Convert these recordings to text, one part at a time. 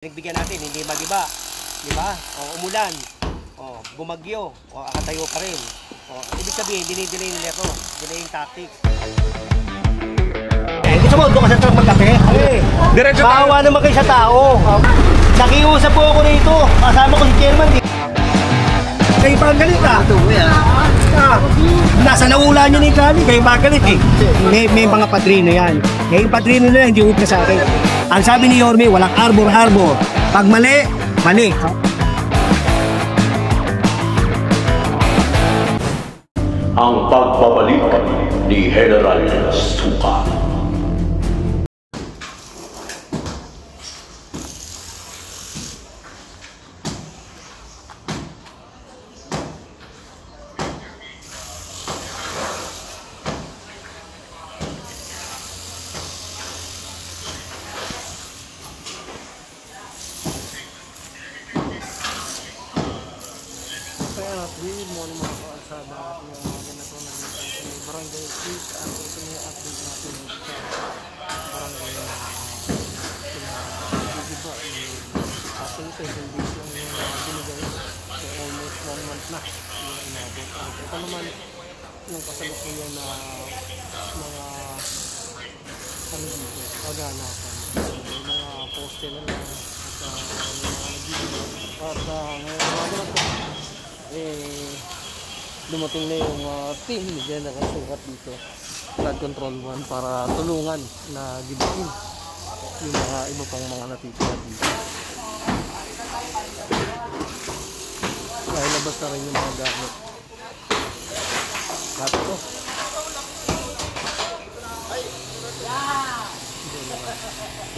Pinagbigyan natin, hindi magiba, di ba? O umulan, o bumagyo, o akatayo pa rin. O ibig sabihin, dinidelay nila ito, delaying tactics. Gusto mo, doon ka sa truck magkape? Diretso tayo. Maawa naman kayo sa tao. Nakiusap po ako rito, kasama ko si chairman. Kayo pa ang galit nasa naula niya ni Kali, kayo pa galit May mga padrino yan. Ngayon padrino na yan, hindi huwag na sa akin. Ang sabi ni Yorme, walang arbor-arbor. Pag mali, mali. Ang pagbabalik ni General Suka. Good morning mga kaasada. Yung ganito na barangay 8 at ito yung update natin sa barangay na diba ating 7 days yung binigay. So almost 1 month na yung inabot. Ito naman yung kasalukuyan na mga ano dito, kaganapan. May mga poste na lang at mga nagiging at ngayon dumating na yung team ni General Sukat dito, Flood Control 1, para tulungan na gibain yung mga iba pang mga natitira dito. Dahil labas na rin yung mga gamit. Lahat ito.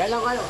Diyan lang kayo.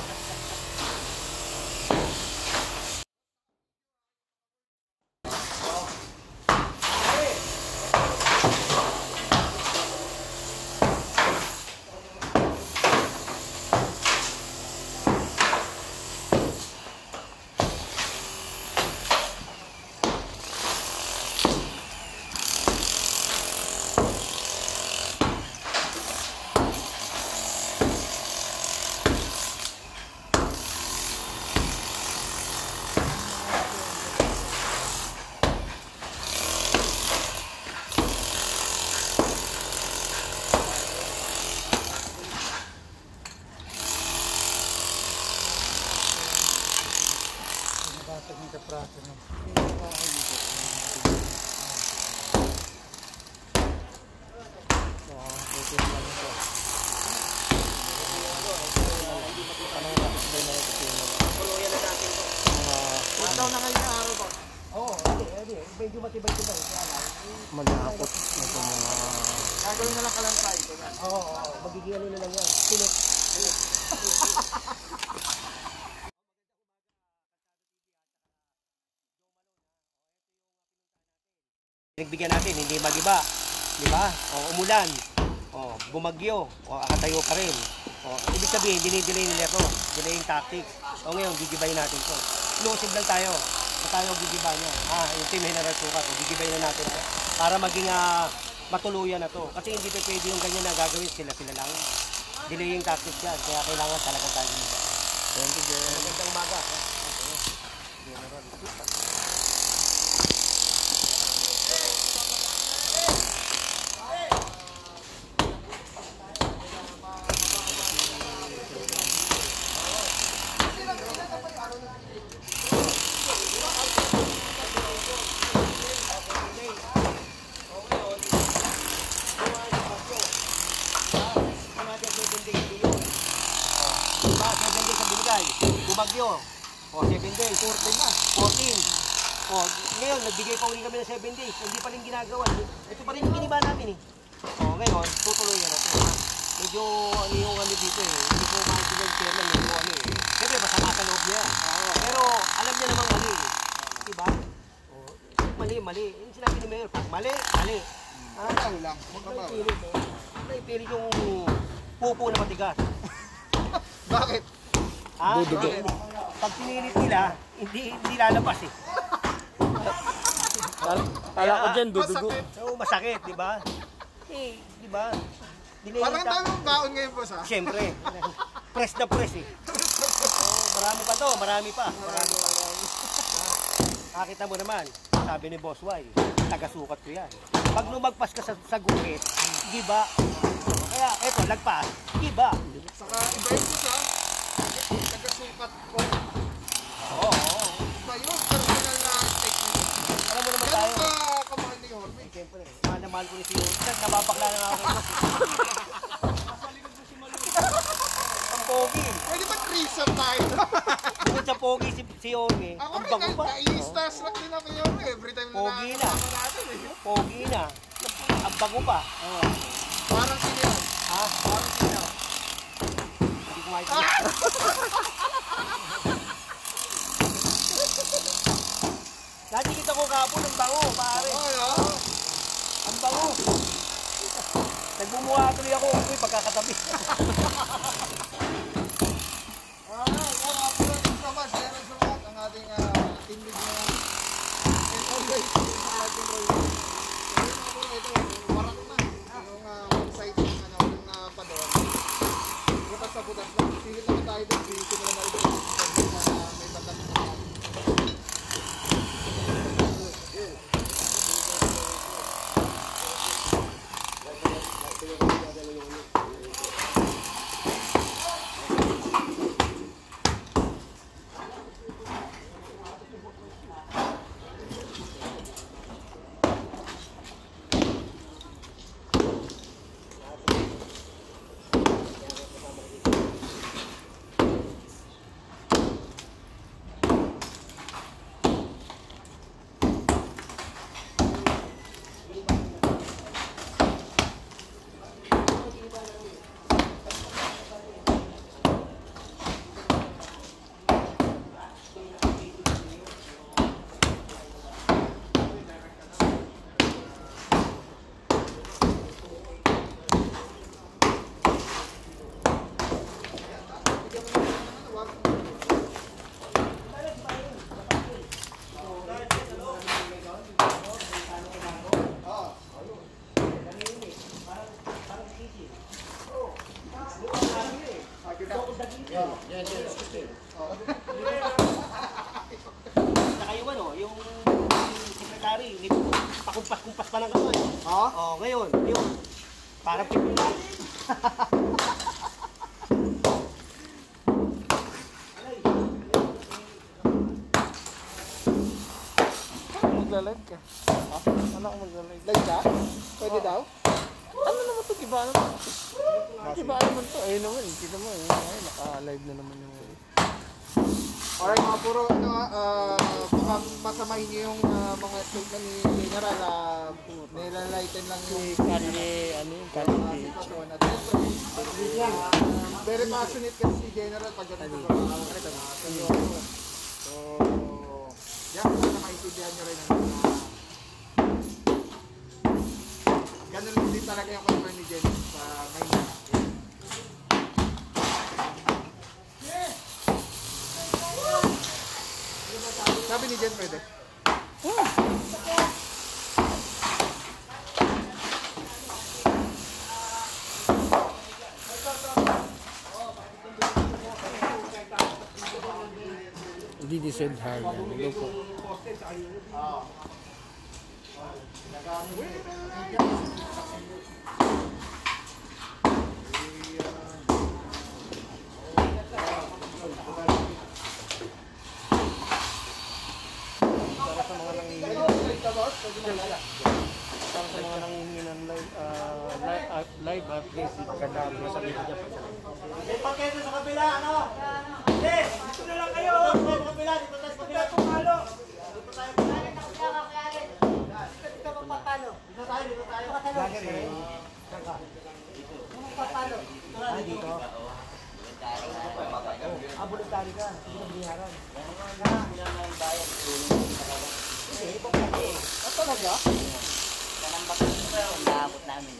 Maghapot na ito mga gagawin na lang kalansay. Oo, magiging ano na lang yan. Silik. Pinagbigyan natin, hindi magiba, di ba? O umulan, o bumagyo, o akatayo pa rin. O ibig sabihin, dinidelay nila ito, delaying tactics. O ngayon, gigibayin natin ito. Exclusive lang tayo. Tayo gigibay niya. Yung team General Sukat, gigibay na natin ito. Para maging matuluyan na to. Kasi hindi pwede yung ganyan na gagawin sila lang. Delaying tactics yan. Kaya kailangan talaga tayo dito. Thank you, General. Magandang umaga. General Sukat. Bumagyo. O, 7 days. 14 na. 14. O, ngayon, nagbigay pa uli kami ng 7 days. Hindi pa rin ginagawa. Ito pa rin yung giniba namin O, ngayon, tutuloy yan natin. Medyo, ano yung ano dito Hindi ko makikita yung chairman medyo ano Siyempre, masama sa loob niya. Pero, alam niya namang mali. Diba? O, mali. Yung sinabi ni Mayor, pag mali. Ano lang. Naipilit yung pupo na matigas. Bakit? Dudugo. Pag pinilit nila, hindi lalabas Kala ko dyan, dudugo. Oo, masakit, di ba? Di ba? Parang tamang baon ngayon po sa? Siyempre. Press na press marami pa to, marami pa. Nakita mo naman, sabi ni Boss Y, taga-sukat ko yan. Pag lumagpas ka sa guhit, giba. Kaya, eto, lagpas, giba. Saka iba yung isa, taga-sukat ko. Oo. Iba yun, personal na technique. Alam mo naman Pero tayo. kamahal ni Jorme. Siyempre, mahal na mahal ko ni si Yorme. Nababakla na ako. Ang pogi. Pwede ba threesome tayo? Bukod sa pogi si Yorme, Ako ang rin, bago pa. nai-starstruck din ako Jorme. Every time na Pogi na. nakakasama natin eh. Pogi na. Ang bago pa. Parang sino yun? Ha? Parang sino yun? Hindi ko makikita. Nakikita ko kapon, ang bango, pare. Ano? Ang bango. Nagbumuha tuloy ako, uy, pagkakatabi. Mga puro din naman, Sharon Sumat, ang ating team lead na and always sa ating role. So yun mga puro, ito, warak na. Yung website ng Pador. Butas sa butas lang. Singit naman tayo doon, busy na naman doon. May bandang naman. Saka yung ano, yung secretary, pakumpas-kumpas pa ng kamay. Ha? Oh, ngayon, yun. Parang pipinay. Magla-live ka. Ha? Ano ako magla-live? Like that? Pwede daw? Ano naman ito? Iba naman. Iba naman ito. Ayun naman. Kita mo. Ay, naka-live na naman yung... Alright mga puro, baka masamahin niyo yung mga statement ni General, nilalighten lang yung Kanye, ano yung Kanye? sitwasyon. At siyempre, very passionate kasi si General pagdating sa mga seryoso. So, yan, sana maintindihan nyo rin ang ganun din talaga yung concern ni General sa ngayon. Sabi ni Jen, pwede. Hindi decide hard. Loko. Para sa mga nangihingi ng live update, pagkatapos na sa video. Pakete sa kabila, ano? Yes! Dito na lang kayo! Dito sa kabila, dito tayo sa kabila. Pumalo! Dito tayo. Dito papalo. Dito tayo, dito tayo. Lager eh. Papalo. Ah, dito. Ah, voluntary ka. Hindi ka biniharan. Eh, bakit eh? Ah, talaga? Naabot namin.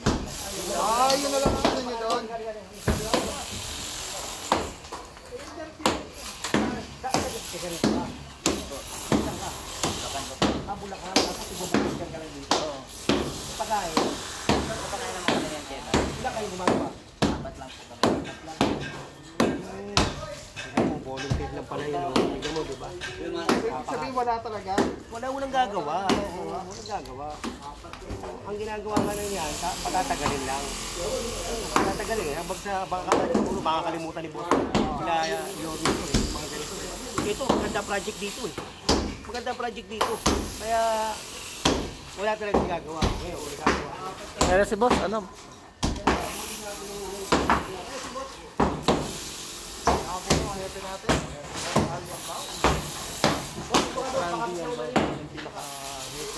Ah, yun na lang ang ano nyo doon. Kabula ka lang, tapos ibubukit ka lang dito. Pagkain. Kapag naman kami yan, Jeff. Sila kayo gumagawa. Apat Tignan mo, volunteer lang pala yun. Oh. Tignan mo, di ba? Ibig sabihin wala talaga. Walang gagawa. Walang gagawa. Ang ginagawa nga lang yan, patatagalin lang. Patatagalin. Siguro makakalimutan ni boss. Sila yun dito eh. Mga ganito eh. Ito, maganda project dito eh. Maganda project dito. Kaya, wala talagang gagawa. Ngayon, wala gagawa. Kaya si boss, ano? Happy natin. Randy yan ba? Yung pinaka-hit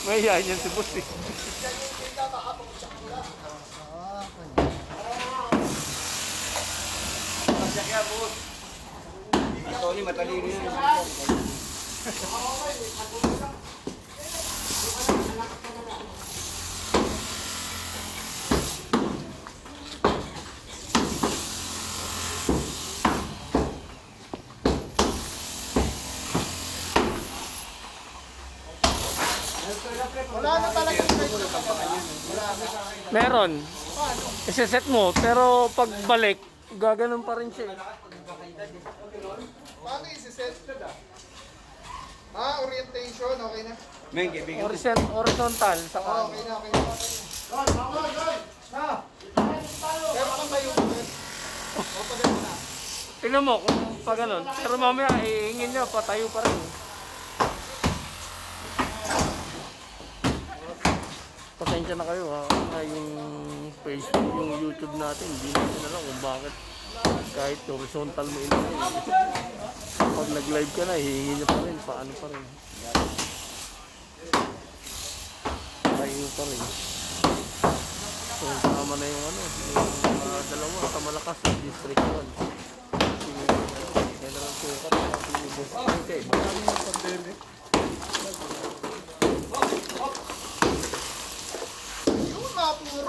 may yan yan si boss eh. Tony, matalino yan. Wala na talaga yung price na Meron. Isa-set mo, pero pagbalik, gaganon pa rin siya. Paano isi-set? Orientation, okay na? Horizontal sa Oo, okay na, okay na. Pero kung tayo mo, o pagay mo na. tingnan mo kung pa ganon. Pero mamaya, ihingin nyo, patayo pa rin. Pasensya na kayo ha, yung Facebook, yung YouTube natin, hindi natin alam kung bakit kahit horizontal mo ilagay. Pag nag-live ka na, hihingi nyo pa rin, paano pa rin. Tayo pa rin. So, tama na yung ano, yung dalawa sa malakas na district 1. Si General Sukat, si Boss Kike. Marami yung pandemic.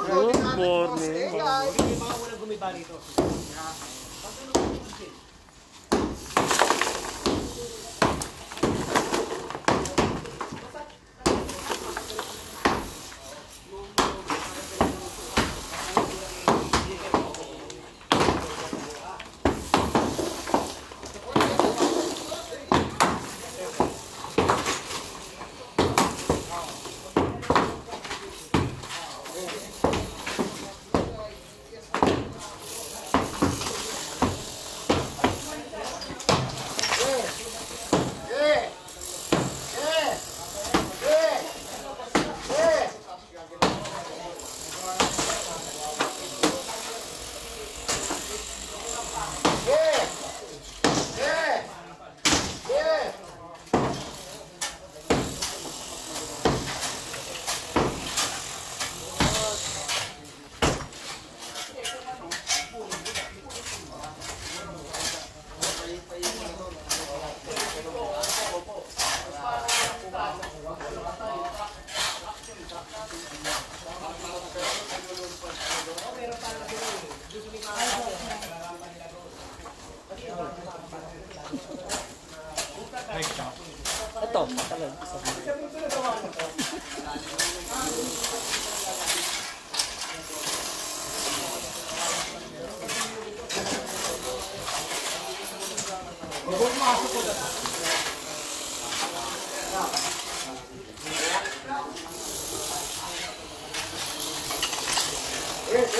Good morning. Hindi mga walang gumiba rito. Ito, talag. Yes,